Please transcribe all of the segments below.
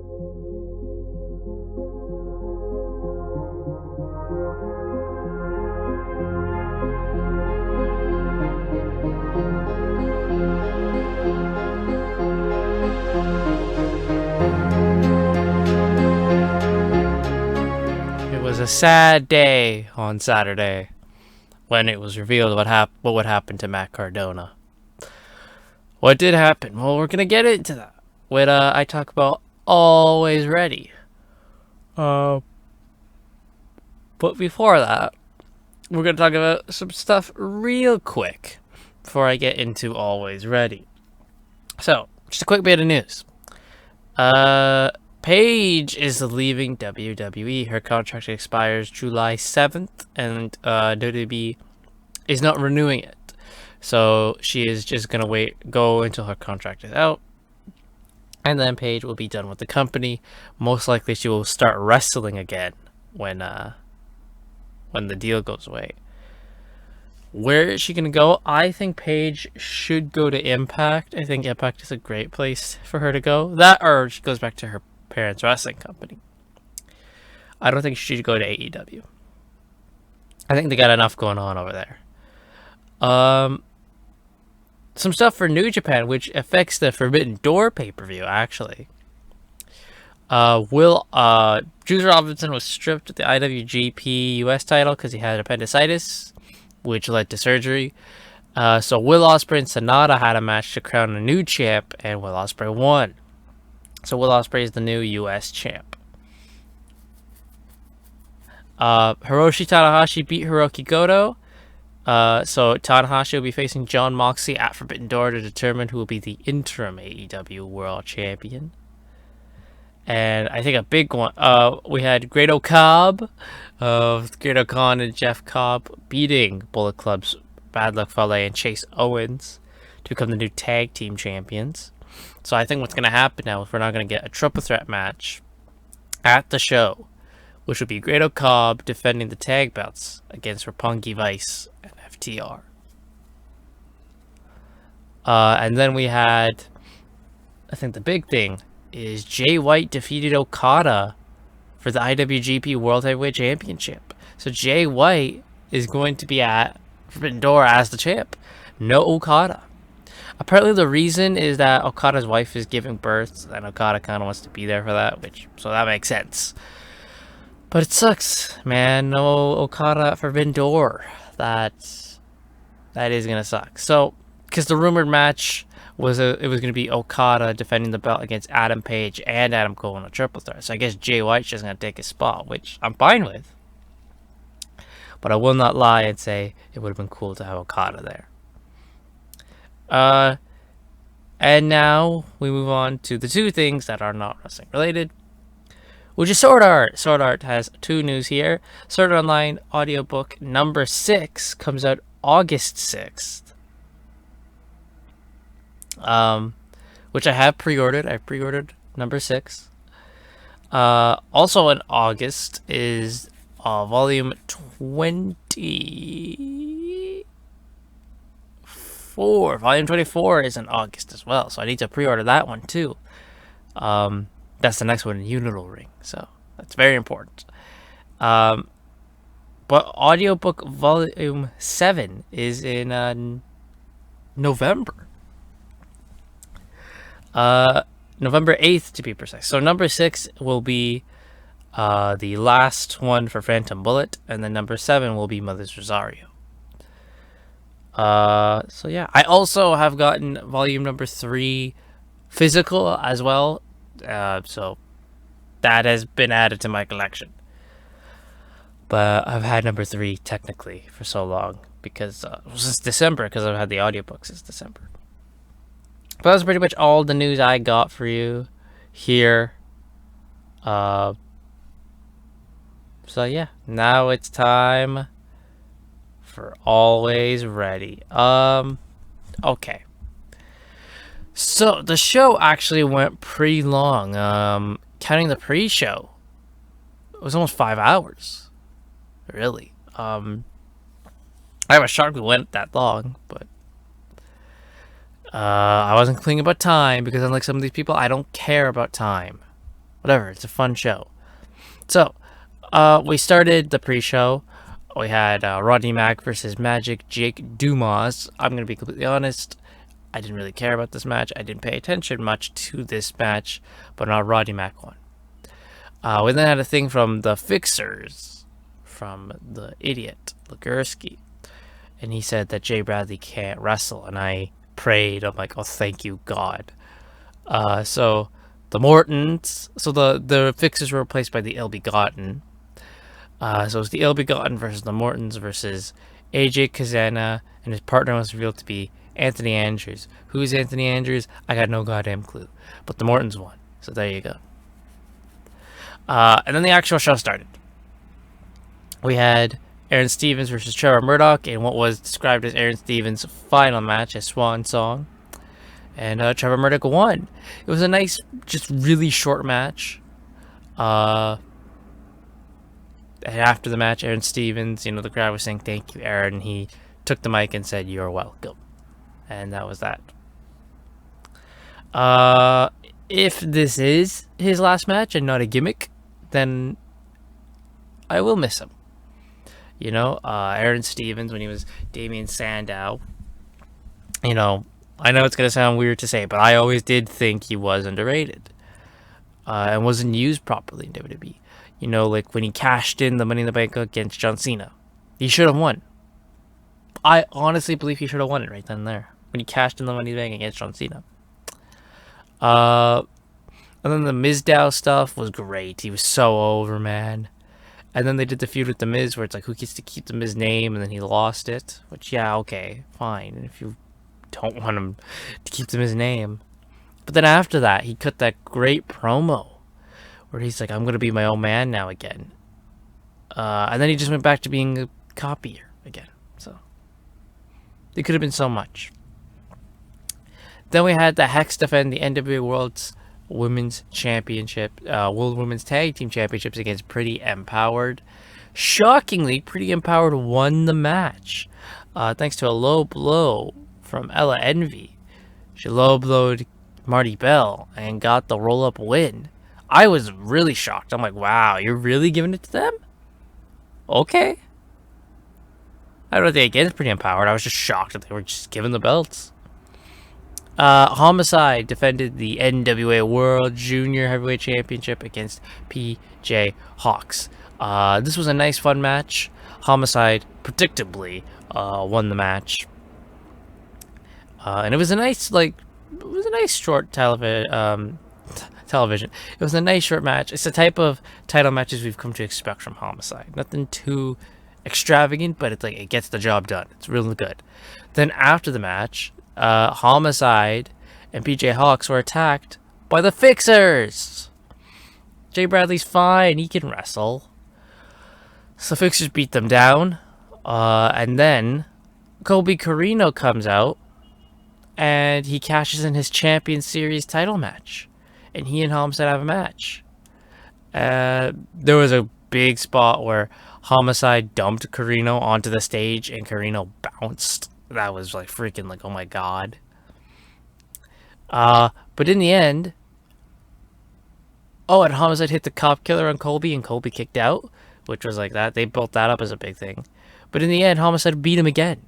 It was a sad day on Saturday when it was revealed what would happen to Matt Cardona. What did happen? Well, we're gonna get into that when I talk about Alwayz Ready. But before that, we're gonna talk about some stuff real quick before I get into Alwayz Ready. So, just a quick bit of news. Paige is leaving WWE. Her contract expires July 7th, and WWE is not renewing it. So she is just going to go until her contract is out. And then Paige will be done with the company. Most likely she will start wrestling again when the deal goes away. Where is she going to go? I think Paige should go to Impact. I think Impact is a great place for her to go. That, or she goes back to her parents' wrestling company. I don't think she should go to AEW. I think they got enough going on over there. Some stuff for New Japan, which affects the Forbidden Door pay-per-view, actually. Juice Robinson was stripped of the IWGP US title because he had appendicitis, which led to surgery. So Will Ospreay and Sonata had a match to crown a new champ, and Will Ospreay won. So Will Ospreay is the new US champ. Hiroshi Tanahashi beat Hiroki Goto. So Tanahashi will be facing Jon Moxley at Forbidden Door to determine who will be the interim AEW World Champion. And I think a big one, we had Great Cobb, Great Khan and Jeff Cobb beating Bullet Club's Bad Luck Fale and Chase Owens to become the new tag team champions. So I think what's going to happen now is we're not going to get a triple threat match at the show, which would be Great Cobb defending the tag belts against Roppongi Vice and FTR. And then we had, I think the big thing is Jay White defeated Okada for the IWGP World Heavyweight Championship. So Jay White is going to be at Forbidden Door as the champ. No Okada. Apparently the reason is that Okada's wife is giving birth, and Okada kind of wants to be there for that, so that makes sense. But it sucks, man. No Okada at Forbidden Door. That is gonna suck. So, because the rumored match was it was gonna be Okada defending the belt against Adam Page and Adam Cole in a triple threat. So I guess Jay White's just gonna take his spot, which I'm fine with. But I will not lie and say it would have been cool to have Okada there. And now we move on to the two things that are not wrestling related, which is Sword Art. Sword Art has two news here. Sword Art Online audiobook number 6 comes out August 6th. Which I have pre-ordered. I pre-ordered number 6. Also in August is volume 24. Volume 24 is in August as well, so I need to pre-order that one too. That's the next one in Unital Ring, so that's very important. But audiobook volume 7 is in November. November 8th to be precise. So number 6 will be the last one for Phantom Bullet, and then number 7 will be Mother's Rosario. So yeah, I also have gotten volume number 3 physical as well. So that has been added to my collection. But I've had number 3 technically for so long because since December, because I've had the audiobook since December. But that's pretty much all the news I got for you here. So yeah, now it's time for Alwayz Ready. Okay. So the show actually went pretty long. Counting the pre-show, it was almost 5 hours. Really. I was shocked we went that long, but I wasn't complaining about time because unlike some of these people, I don't care about time. whatever. It's a fun show. So, we started the pre-show. We had Rodney Mack versus Magic Jake Dumas. I'm going to be completely honest. I didn't really care about this match. I didn't pay attention much to this match, but Rodney Mack won. We then had a thing from the Fixers, from the idiot, Ligursky. And he said that Jay Bradley can't wrestle. And I prayed. I'm like, oh, thank you, God. So the Mortons, so the Fixers were replaced by the Ill Begotten. So it's the Ill Begotten versus the Mortons versus AJ Kazana, and his partner was revealed to be Anthony Andrews. Who is Anthony Andrews? I got no goddamn clue. But the Mortons won. So there you go. And then the actual show started. We had Aaron Stevens versus Trevor Murdoch in what was described as Aaron Stevens' final match, a swan song. And Trevor Murdoch won. It was a nice, just really short match. And after the match, Aaron Stevens, the crowd was saying, "Thank you, Aaron." And he took the mic and said, "You're welcome." And that was that. If this is his last match and not a gimmick, then I will miss him. Aaron Stevens, when he was Damian Sandow, I know it's going to sound weird to say, but I always did think he was underrated and wasn't used properly in WWE. Like when he cashed in the Money in the Bank against John Cena. He should have won. I honestly believe he should have won it right then and there. When he cashed in the Money in the Bank against John Cena. And then the Mizdow stuff was great. He was so over, man. And then they did the feud with the Miz where it's like, who gets to keep the Miz name? And then he lost it. Which, yeah, okay, fine. And if you don't want him to keep the Miz name. But then after that, he cut that great promo where he's like, I'm going to be my own man now again. And then he just went back to being a copier again. So, it could have been so much. Then we had the Hex defend the NWA World's Women's Championship, World Women's Tag Team Championships against Pretty Empowered. Shockingly, Pretty Empowered won the match, thanks to a low blow from Ella Envy. She low blowed Marty Bell and got the roll up win. I was really shocked. I'm like, wow, you're really giving it to them? Okay. I don't know if they against Pretty Empowered. I was just shocked that they were just giving the belts. Homicide defended the NWA World Junior Heavyweight Championship against PJ Hawks. This was a nice, fun match. Homicide, predictably, won the match. And it was a nice, short television. It was a nice, short match. It's the type of title matches we've come to expect from Homicide. Nothing too extravagant, but it gets the job done. It's really good. Then after the match, Homicide and PJ Hawks were attacked by the Fixers. Jay Bradley's fine. He can wrestle. So the Fixers beat them down. And then Colby Corino comes out and he cashes in his Champion Series title match. And he and Homicide have a match. There was a big spot where Homicide dumped Corino onto the stage and Corino bounced. That was freaking oh my god. But in the end, and Homicide hit the cop killer on Colby and Colby kicked out, which was that. They built that up as a big thing. But in the end, Homicide beat him again.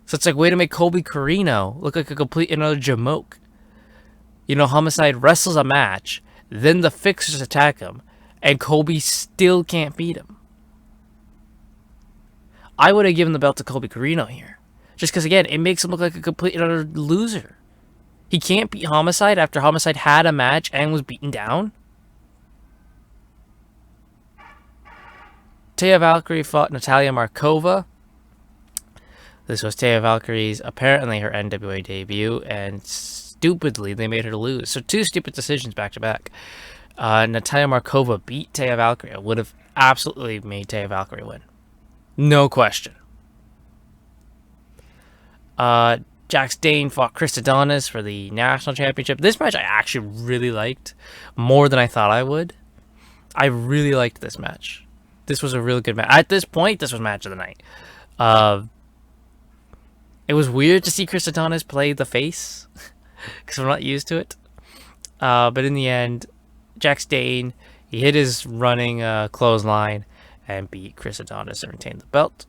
So it's way to make Colby Corino look like a complete another jamoke. Homicide wrestles a match, then the Fixers attack him, and Colby still can't beat him. I would have given the belt to Colby Corino here. Just because, again, it makes him look like a complete and utter loser. He can't beat Homicide after Homicide had a match and was beaten down. Taya Valkyrie fought Natalia Markova. This was Taya Valkyrie's, apparently her NWA debut, and stupidly they made her lose. So 2 stupid decisions back to back. Natalia Markova beat Taya Valkyrie. It would have absolutely made Taya Valkyrie win. No question. Jax Dane fought Chris Adonis for the national championship. This match I actually really liked. More than I thought I would. I really liked this match. This was a really good match. At this point, this was match of the night. It was weird to see Chris Adonis play the face. Because I'm not used to it. But in the end, Jack Stane, he hit his running clothesline and beat Chris Adonis and retained the belt.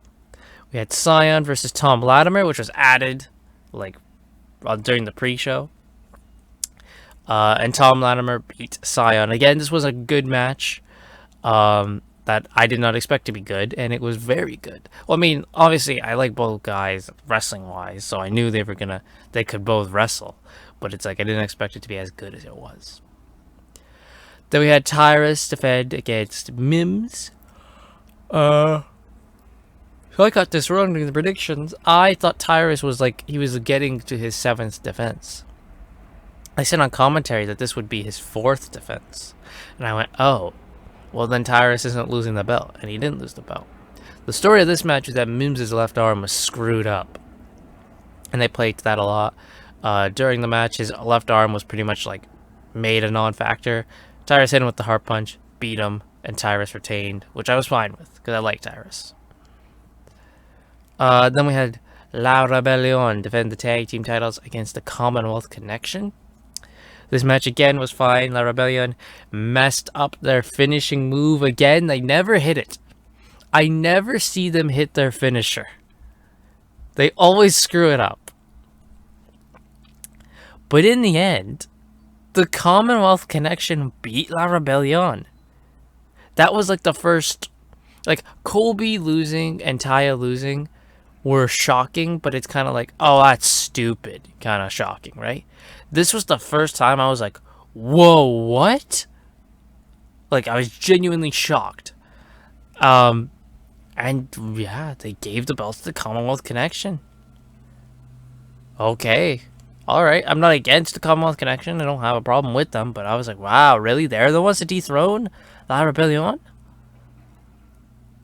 We had Sion versus Tom Latimer, which was added like during the pre-show. And Tom Latimer beat Sion. Again, this was a good match that I did not expect to be good, and it was very good. Well, I mean, obviously, I like both guys wrestling-wise, so I knew they could both wrestle. But it's like I didn't expect it to be as good as it was. Then we had Tyrus defend against Mims. So I got this wrong during the predictions. I thought Tyrus was he was getting to his 7th defense. I said on commentary that this would be his 4th defense. And I went, oh, well then Tyrus isn't losing the belt. And he didn't lose the belt. The story of this match is that Mims' left arm was screwed up. And they played that a lot. During the match, his left arm was pretty much made a non-factor. Tyrus hit him with the heart punch, beat him, and Tyrus retained, which I was fine with, because I like Tyrus. Then we had La Rebellion defend the tag team titles against the Commonwealth Connection. This match again was fine. La Rebellion messed up their finishing move again. They never hit it. I never see them hit their finisher. They always screw it up. But in the end, the Commonwealth Connection beat La Rebellion. That was the first... Colby losing and Taya losing were shocking, but it's kind of oh, that's stupid. Kind of shocking, right? This was the first time I was like, whoa, what? I was genuinely shocked. And yeah, they gave the belt to the Commonwealth Connection. Okay. Alright, I'm not against the Commonwealth Connection. I don't have a problem with them, but I was like, wow, really? They're the ones to dethrone La Rebellion?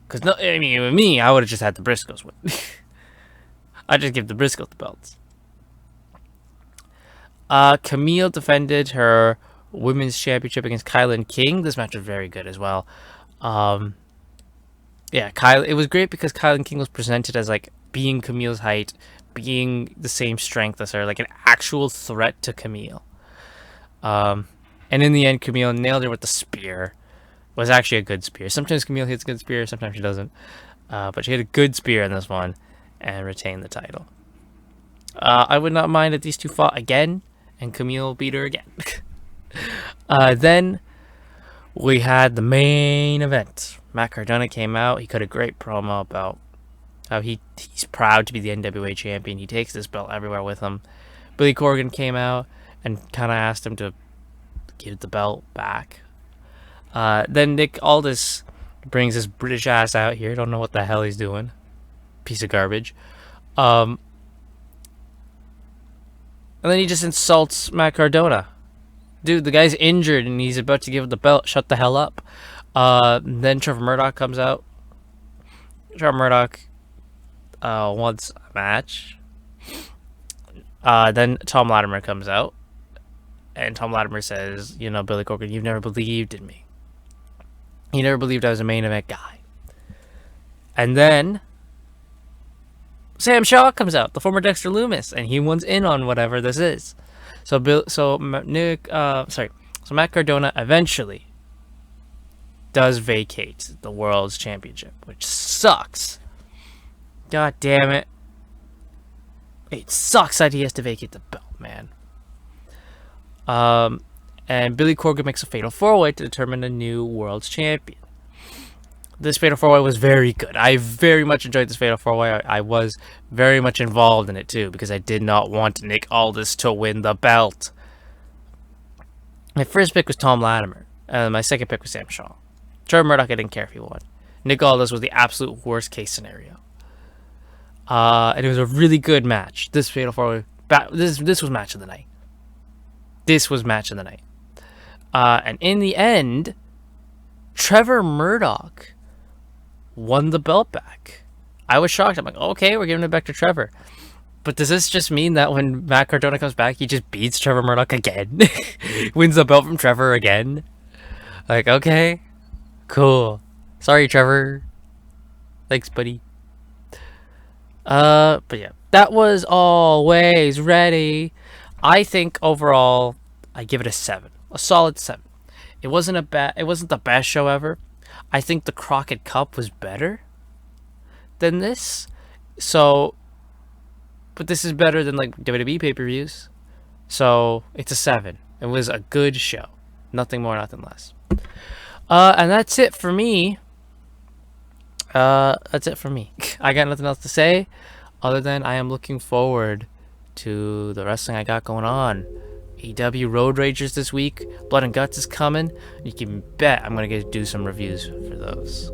Because, no, I mean, with me, I would have just had the Briscoes win. I'd just give the Briscoes the belts. Camille defended her women's championship against Kylan King. This match was very good as well. Yeah, it was great because Kylan King was presented as being Camille's height, being the same strength as her, an actual threat to Camille. And in the end, Camille nailed her with the spear. It was actually a good spear. Sometimes Camille hits a good spear, sometimes she doesn't. But she hit a good spear in this one and retained the title. I would not mind if these two fought again and Camille beat her again. Then we had the main event. Matt Cardona came out. He cut a great promo about how he's proud to be the NWA champion. He takes this belt everywhere with him. Billy Corgan came out and kind of asked him to give the belt back. Then Nick Aldis brings his British ass out here. Don't know what the hell he's doing. Piece of garbage. And then he just insults Matt Cardona. Dude, the guy's injured and he's about to give the belt. Shut the hell up. Then Trevor Murdoch comes out. Trevor Murdoch wants a match. Then Tom Latimer comes out. And Tom Latimer says, Billy Corgan, you've never believed in me. You never believed I was a main event guy. And then Sam Shaw comes out, the former Dexter Lumis, and he wants in on whatever this is. So Matt Cardona eventually does vacate the World's Championship, which sucks. God damn it. It sucks that he has to vacate the belt, man. And Billy Corgan makes a fatal 4-way to determine a new World's Champion. This fatal 4-way was very good. I very much enjoyed this fatal 4-way. I was very much involved in it too, because I did not want Nick Aldis to win the belt. My first pick was Tom Latimer. My second pick was Sam Shaw. Trevor Murdoch, I didn't care if he won. Nick Aldis was the absolute worst case scenario. And it was a really good match. This fatal 4-way, this was match of the night. This was match of the night. And in the end, Trevor Murdoch won the belt back. I was shocked. I'm like, okay, we're giving it back to Trevor. But does this just mean that when Matt Cardona comes back, he just beats Trevor Murdoch again? Wins the belt from Trevor again? Okay, cool. Sorry, Trevor. Thanks, buddy. But yeah, that was Always Ready. I think overall, I give it a 7. A solid 7. It wasn't the best show ever. I think the Crockett Cup was better than this. So, but this is better than like WWE pay-per-views. So, it's a 7. It was a good show. Nothing more, nothing less. And that's it for me. That's it for me. I got nothing else to say other than I am looking forward to the wrestling I got going on. AEW Road Ragers this week. Blood and Guts is coming. You can bet I'm gonna get to do some reviews for those.